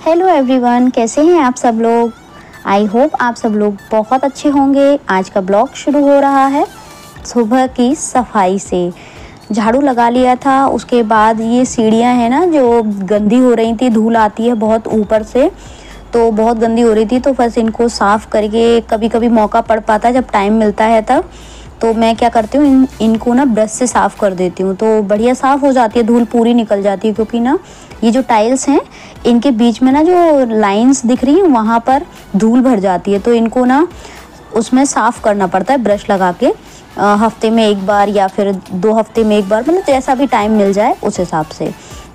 Hello everyone, कैसे हैं आप सब लोग। आई होप आप सब लोग बहुत अच्छे होंगे। आज का ब्लॉग शुरू हो रहा है सुबह की सफाई से। झाड़ू लगा लिया था, उसके बाद ये सीढ़ियाँ हैं ना जो गंदी हो रही थी, धूल आती है बहुत ऊपर से, तो बहुत गंदी हो रही थी। तो बस इनको साफ़ करके कभी कभी मौका पड़ पाता है जब टाइम मिलता है तब, तो मैं क्या करती हूँ इनको ना ब्रश से साफ़ कर देती हूँ, तो बढ़िया साफ़ हो जाती है, धूल पूरी निकल जाती है। क्योंकि ना ये जो टाइल्स हैं इनके बीच में ना जो लाइंस दिख रही हैं वहाँ पर धूल भर जाती है, तो इनको ना उसमें साफ़ करना पड़ता है ब्रश लगा के, हफ्ते में एक बार या फिर 2 हफ्ते में एक बार, मतलब जैसा भी टाइम मिल जाए उस हिसाब से।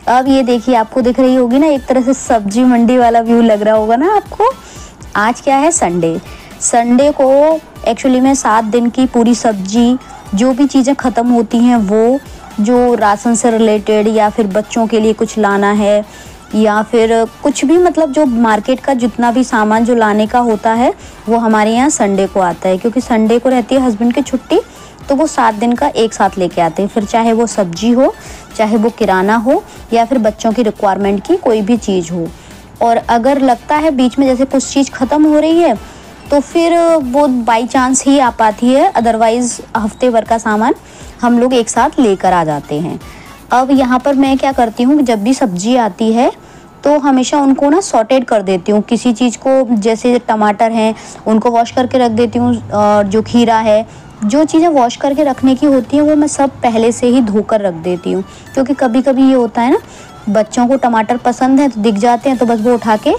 अब ये देखिए, आपको दिख रही होगी ना, एक तरह से सब्जी मंडी वाला व्यू लग रहा होगा ना आपको। आज क्या है, संडे को एक्चुअली में 7 दिन की पूरी सब्जी, जो भी चीज़ें ख़त्म होती हैं वो, जो राशन से रिलेटेड या फिर बच्चों के लिए कुछ लाना है या फिर कुछ भी, मतलब जो मार्केट का जितना भी सामान जो लाने का होता है वो हमारे यहाँ संडे को आता है। क्योंकि संडे को रहती है हस्बैंड की छुट्टी, तो वो 7 दिन का एक साथ लेके आते हैं। फिर चाहे वो सब्जी हो, चाहे वो किराना हो, या फिर बच्चों की रिक्वायरमेंट की कोई भी चीज़ हो। और अगर लगता है बीच में जैसे कुछ चीज़ ख़त्म हो रही है तो फिर वो बाई चांस ही आ पाती है, अदरवाइज़ हफ्ते भर का सामान हम लोग एक साथ लेकर आ जाते हैं। अब यहाँ पर मैं क्या करती हूँ, जब भी सब्जी आती है तो हमेशा उनको ना सॉर्टेड कर देती हूँ। किसी चीज़ को, जैसे टमाटर हैं उनको वॉश करके रख देती हूँ, और जो खीरा है, जो चीज़ें वॉश करके रखने की होती हैं वो मैं सब पहले से ही धोकर रख देती हूँ। क्योंकि कभी कभी ये होता है ना, बच्चों को टमाटर पसंद है तो दिख जाते हैं तो बस वो उठा के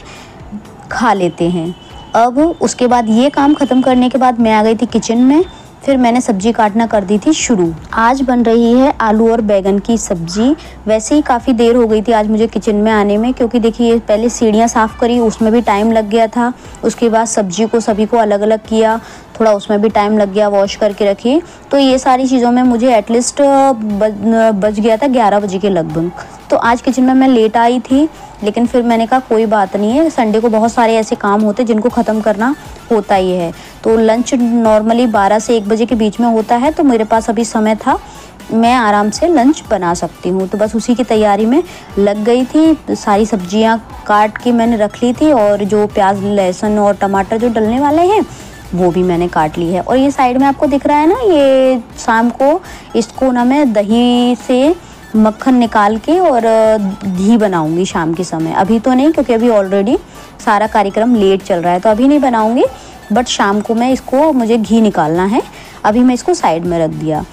खा लेते हैं। अब उसके बाद ये काम ख़त्म करने के बाद मैं आ गई थी किचन में। फिर मैंने सब्जी काटना कर दी थी शुरू। आज बन रही है आलू और बैगन की सब्जी। वैसे ही काफ़ी देर हो गई थी आज मुझे किचन में आने में, क्योंकि देखिए पहले सीढ़ियाँ साफ़ करी, उसमें भी टाइम लग गया था। उसके बाद सब्जी को सभी को अलग अलग किया, थोड़ा उसमें भी टाइम लग गया, वॉश करके रखी। तो ये सारी चीज़ों में मुझे एटलीस्ट बज गया था 11 बजे के लगभग। तो आज किचन में मैं लेट आई थी, लेकिन फिर मैंने कहा कोई बात नहीं है, संडे को बहुत सारे ऐसे काम होते हैं जिनको ख़त्म करना होता ही है। तो लंच नॉर्मली 12 से 1 बजे के बीच में होता है, तो मेरे पास अभी समय था, मैं आराम से लंच बना सकती हूँ। तो बस उसी की तैयारी में लग गई थी। सारी सब्जियाँ काट के मैंने रख ली थी, और जो प्याज, लहसुन और टमाटर जो डलने वाले हैं वो भी मैंने काट ली है। और ये साइड में आपको दिख रहा है ना, ये शाम को इसको ना मैं दही से मक्खन निकाल के और घी बनाऊंगी शाम के समय। अभी तो नहीं, क्योंकि अभी ऑलरेडी सारा कार्यक्रम लेट चल रहा है, तो अभी नहीं बनाऊंगी, बट शाम को मैं इसको, मुझे घी निकालना है। अभी मैं इसको साइड में रख दिया।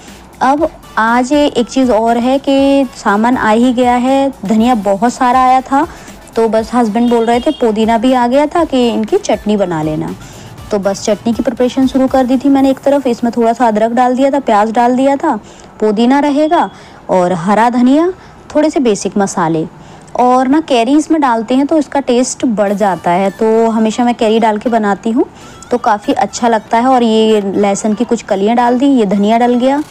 अब आज एक चीज़ और है कि सामान आ ही गया है, धनिया बहुत सारा आया था, तो बस हस्बैंड बोल रहे थे पुदीना भी आ गया था कि इनकी चटनी बना लेना। तो बस चटनी की प्रिपरेशन शुरू कर दी थी मैंने। एक तरफ इसमें थोड़ा सा अदरक डाल दिया था, प्याज डाल दिया था, पुदीना रहेगा और हरा धनिया, थोड़े से बेसिक मसाले, और ना कैरी इसमें डालते हैं तो इसका टेस्ट बढ़ जाता है। तो हमेशा मैं कैरी डाल के बनाती हूँ, तो काफ़ी अच्छा लगता है। और ये लहसुन की कुछ कलियाँ डाल दी, ये धनिया डल गया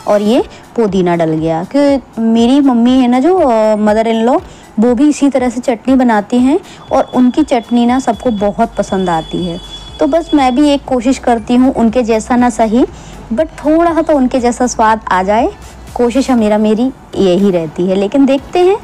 और ये पुदीना डल गया। कि मेरी मम्मी है ना जो मदर इन लॉ, वो भी इसी तरह से चटनी बनाती हैं, और उनकी चटनी ना सबको बहुत पसंद आती है। तो बस मैं भी एक कोशिश करती हूँ, उनके जैसा ना सही, बट थोड़ा सा तो उनके जैसा स्वाद आ जाए, कोशिश मेरी यही रहती है। लेकिन देखते हैं,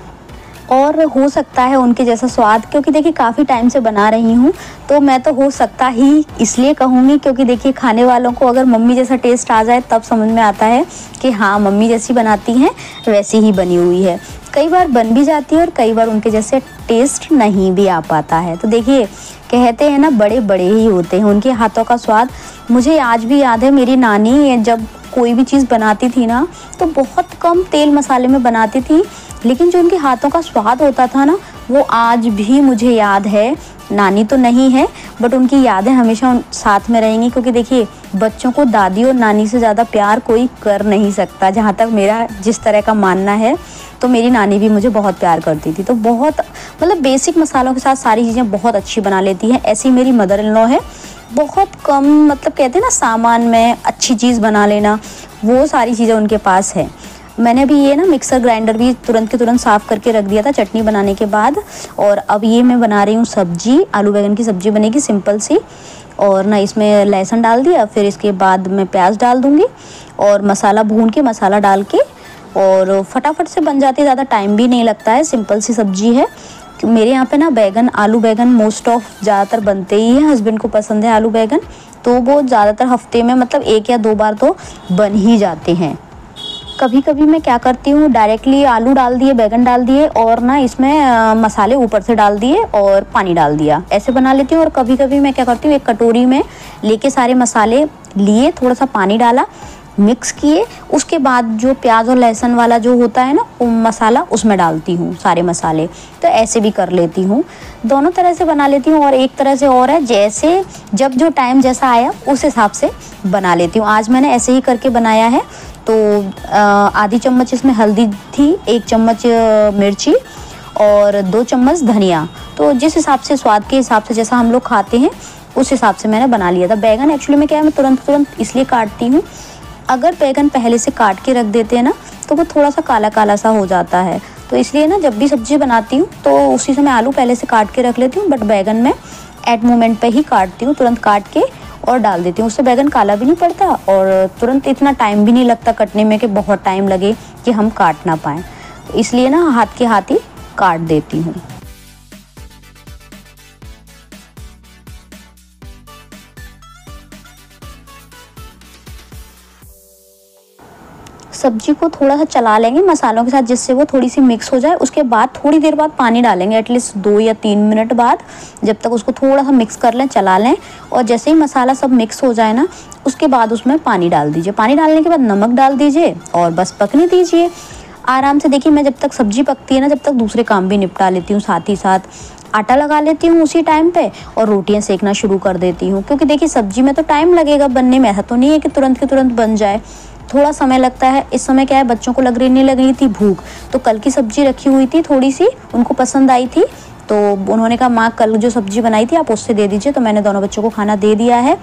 और हो सकता है उनके जैसा स्वाद, क्योंकि देखिए काफ़ी टाइम से बना रही हूँ, तो मैं तो हो सकता ही इसलिए कहूँगी क्योंकि देखिए खाने वालों को अगर मम्मी जैसा टेस्ट आ जाए तब समझ में आता है कि हाँ, मम्मी जैसी बनाती हैं वैसी ही बनी हुई है। कई बार बन भी जाती है और कई बार उनके जैसे टेस्ट नहीं भी आ पाता है। तो देखिए कहते हैं ना, बड़े बड़े ही होते हैं, उनके हाथों का स्वाद मुझे आज भी याद है। मेरी नानी जब कोई भी चीज़ बनाती थी ना, तो बहुत कम तेल मसाले में बनाती थी, लेकिन जो उनके हाथों का स्वाद होता था ना, वो आज भी मुझे याद है। नानी तो नहीं है, बट उनकी यादें हमेशा साथ में रहेंगी। क्योंकि देखिए बच्चों को दादी और नानी से ज़्यादा प्यार कोई कर नहीं सकता, जहाँ तक मेरा जिस तरह का मानना है। तो मेरी नानी भी मुझे बहुत प्यार करती थी, तो बहुत, मतलब बेसिक मसालों के साथ सारी चीज़ें बहुत अच्छी बना लेती हैं। ऐसी मेरी मदर इन लॉ है, बहुत कम, मतलब कहते हैं ना सामान में अच्छी चीज़ बना लेना, वो सारी चीज़ें उनके पास है। मैंने भी ये ना मिक्सर ग्राइंडर भी तुरंत के तुरंत साफ़ करके रख दिया था चटनी बनाने के बाद। और अब ये मैं बना रही हूँ सब्जी, आलू बैगन की सब्जी बनेगी सिंपल सी। और ना इसमें लहसुन डाल दिया, फिर इसके बाद मैं प्याज डाल दूँगी और मसाला भून के, मसाला डाल के, और फटाफट से बन जाती है, ज़्यादा टाइम भी नहीं लगता है, सिंपल सी सब्जी है। मेरे यहाँ पे ना बैगन, आलू बैगन मोस्ट ऑफ ज़्यादातर बनते ही हैं, हस्बैंड को पसंद है आलू बैगन, तो वो ज़्यादातर हफ्ते में मतलब 1 या 2 बार तो बन ही जाते हैं। कभी कभी मैं क्या करती हूँ, डायरेक्टली आलू डाल दिए, बैगन डाल दिए और ना इसमें मसाले ऊपर से डाल दिए और पानी डाल दिया, ऐसे बना लेती हूँ। और कभी कभी मैं क्या करती हूँ, एक कटोरी में लेके सारे मसाले लिए, थोड़ा सा पानी डाला, मिक्स किए, उसके बाद जो प्याज और लहसुन वाला जो होता है ना वो मसाला, उसमें डालती हूँ सारे मसाले। तो ऐसे भी कर लेती हूँ, दोनों तरह से बना लेती हूँ। और एक तरह से और है, जैसे जब जो टाइम जैसा आया उस हिसाब से बना लेती हूँ। आज मैंने ऐसे ही करके बनाया है। तो आधी चम्मच इसमें हल्दी थी, 1 चम्मच मिर्ची और 2 चम्मच धनिया। तो जिस हिसाब से, स्वाद के हिसाब से, जैसा हम लोग खाते हैं उस हिसाब से मैंने बना लिया था। बैगन एक्चुअली में क्या है, मैं तुरंत इसलिए काटती हूँ, अगर बैगन पहले से काट के रख देते हैं ना तो वो थोड़ा सा काला काला सा हो जाता है। तो इसलिए ना जब भी सब्जी बनाती हूँ तो उसी समय आलू पहले से काट के रख लेती हूँ, बट बैगन में एट मोमेंट पे ही काटती हूँ, तुरंत काट के और डाल देती हूँ। उससे बैगन काला भी नहीं पड़ता और तुरंत इतना टाइम भी नहीं लगता कटने में कि बहुत टाइम लगे कि हम काट ना पाएँ। इसलिए ना हाथ के हाथ ही काट देती हूँ। सब्जी को थोड़ा सा चला लेंगे मसालों के साथ, जिससे वो थोड़ी सी मिक्स हो जाए। उसके बाद थोड़ी देर बाद पानी डालेंगे, एटलीस्ट 2 या 3 मिनट बाद, जब तक उसको थोड़ा सा मिक्स कर लें, चला लें। और जैसे ही मसाला सब मिक्स हो जाए ना, उसके बाद उसमें पानी डाल दीजिए। पानी डालने के बाद नमक डाल दीजिए और बस पकने दीजिए आराम से। देखिए, मैं जब तक सब्जी पकती है ना, जब तक दूसरे काम भी निपटा लेती हूँ, साथ ही साथ आटा लगा लेती हूँ उसी टाइम पे और रोटियां सेकना शुरू कर देती हूँ। क्योंकि देखिए सब्जी में तो टाइम लगेगा बनने में, ऐसा तो नहीं है कि तुरंत के तुरंत बन जाए, थोड़ा समय लगता है। इस समय क्या है, बच्चों को नहीं लग रही थी भूख, तो कल की सब्जी रखी हुई थी, थोड़ी सी उनको पसंद आई थी, तो उन्होंने कहा माँ कल जो सब्जी बनाई थी आप उससे दे दीजिए। तो मैंने दोनों बच्चों को खाना दे दिया है,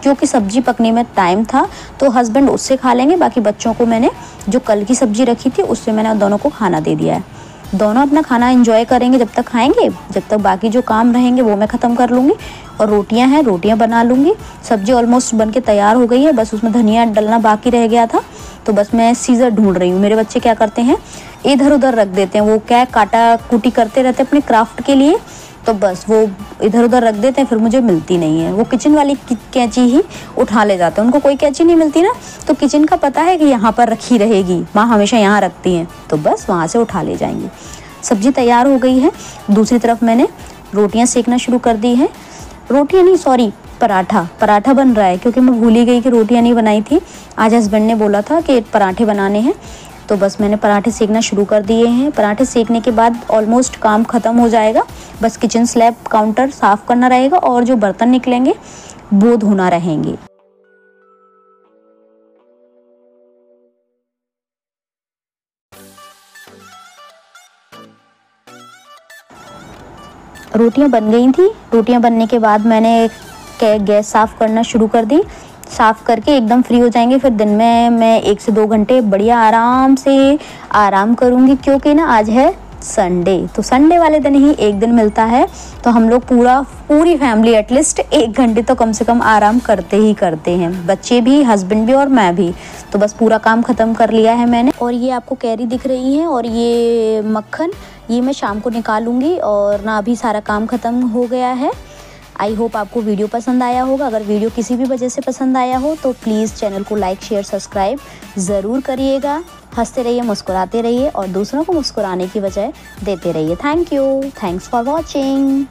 क्योंकि सब्जी पकने में टाइम था। तो हस्बैंड उससे खा लेंगे, बाकी बच्चों को मैंने जो कल की सब्जी रखी थी उससे मैंने दोनों को खाना दे दिया है। दोनों अपना खाना एंजॉय करेंगे जब तक खाएंगे, जब तक बाकी जो काम रहेंगे वो मैं ख़त्म कर लूँगी। और रोटियां हैं, रोटियां बना लूँगी। सब्जी ऑलमोस्ट बन के तैयार हो गई है, बस उसमें धनिया डलना बाकी रह गया था, तो बस मैं सीज़र ढूंढ रही हूँ। मेरे बच्चे क्या करते हैं, इधर उधर रख देते हैं, वो क्या काटा कुटी करते रहते हैं अपने क्राफ्ट के लिए, तो बस वो इधर उधर रख देते हैं, फिर मुझे मिलती नहीं है। वो किचन वाली कैंची ही उठा ले जाते हैं, उनको कोई कैंची नहीं मिलती ना, तो किचन का पता है कि यहाँ पर रखी रहेगी, माँ हमेशा यहाँ रखती हैं, तो बस वहाँ से उठा ले जाएंगी। सब्जी तैयार हो गई है। दूसरी तरफ मैंने रोटियां सेकना शुरू कर दी है। रोटियां नहीं, सॉरी, पराठा बन रहा है, क्योंकि मैं भूल ही गई कि रोटियां नहीं बनाई थी। आज हस्बैंड ने बोला था कि पराठे बनाने हैं, तो बस मैंने पराठे सेकना शुरू कर दिए हैं। पराठे सेकने के बाद ऑलमोस्ट काम ख़त्म हो जाएगा, बस किचन स्लैब काउंटर साफ़ करना रहेगा और जो बर्तन निकलेंगे वो धोना रहेंगे। रोटियां बन गई थी। रोटियां बनने के बाद मैंने गैस साफ़ करना शुरू कर दी। साफ़ करके एकदम फ्री हो जाएंगे, फिर दिन में मैं 1 से 2 घंटे बढ़िया आराम से आराम करूँगी, क्योंकि ना आज है संडे, तो संडे वाले दिन ही एक दिन मिलता है, तो हम लोग पूरी फैमिली एटलीस्ट 1 घंटे तो कम से कम आराम करते ही करते हैं, बच्चे भी, हस्बैंड भी और मैं भी। तो बस पूरा काम ख़त्म कर लिया है मैंने। और ये आपको कैरी दिख रही है और ये मक्खन, ये मैं शाम को निकालूंगी। और ना अभी सारा काम ख़त्म हो गया है। आई होप आपको वीडियो पसंद आया होगा। अगर वीडियो किसी भी वजह से पसंद आया हो तो प्लीज़ चैनल को लाइक, शेयर, सब्सक्राइब ज़रूर करिएगा। हंसते रहिए, मुस्कुराते रहिए और दूसरों को मुस्कुराने की वजह देते रहिए। Thank you, thanks for watching.